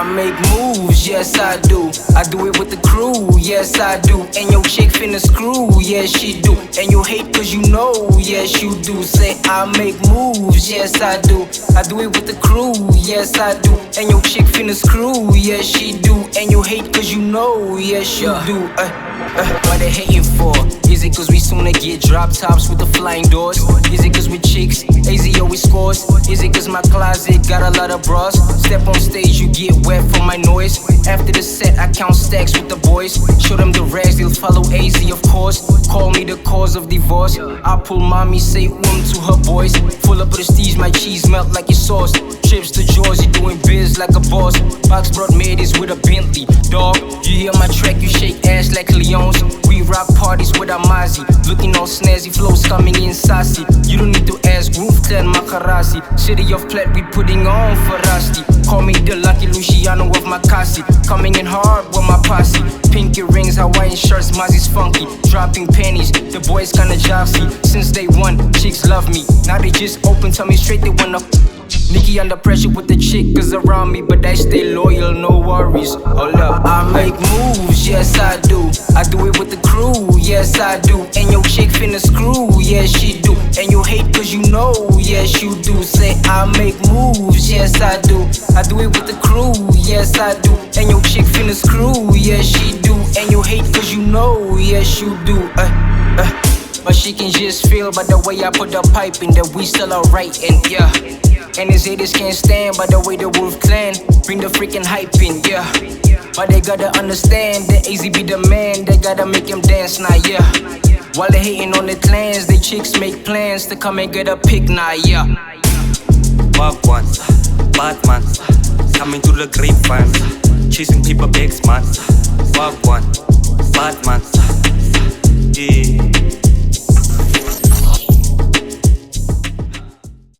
I make moves, yes I do. I do it with the crew, yes I do. And your chick finna screw, yes she do. And you hate cause you know, yes you do. Say I make moves, yes I do. I do it with the crew, yes I do. And your chick finna screw, yes she do. And you hate cause you know, yes you do. What they hating for? Is it cause we sooner get drop tops with the flying doors? Is it cause we chicks, AZ always scores? Is it cause my closet got a lot of bras? Step on stage, you get wet from my noise. After the set, I count stacks with the boys. Show them the rags, they'll follow AZ of course. Call me the cause of divorce. I pull mommy, say to her boys. Full of prestige, my cheese melt like it's sauce. Trips to Georgia, doing biz like a boss. Box brought Maydis with a Bentley. Dog, you hear my track, you shake ass like Leon's. We rock parties with Amazi. Looking all snazzy, flows coming in sassy. You don't need to ask Roof Clan Makarasi. City of Plat, we putting on for Rusty. Call me the lucky Luciano of Makasi. Coming in hard with my posse. Pinky rings, Hawaiian shirts, Mozzie's funky. Dropping pennies, the boys kinda joshy. Since day one, chicks love me. Now they just open, tell me straight they wanna Nikki under pressure with the chicks around me, but I stay loyal, no worries. Hold up, I make moves, yes I do. I do it with the crew, yes I do. And your chick finna screw, yes she do. And you hate cause you know, yes you do. Say I make moves, yes I do. I do it with the crew, yes I do. And your chick finna screw, yes she do. And you hate cause you know, yes you do. But she can just feel by the way I put the pipe in that we still alright, and yeah. And his haters can't stand by the way the Wolf Clan bring the freaking hype in, yeah. But they gotta understand that AZ be the man, they gotta make him dance now, yeah. While they hating on the clans, they chicks make plans to come and get a pic now, yeah. Fuck ones, bad mans, coming through the grapevines, chasing paper bags, man. Fuck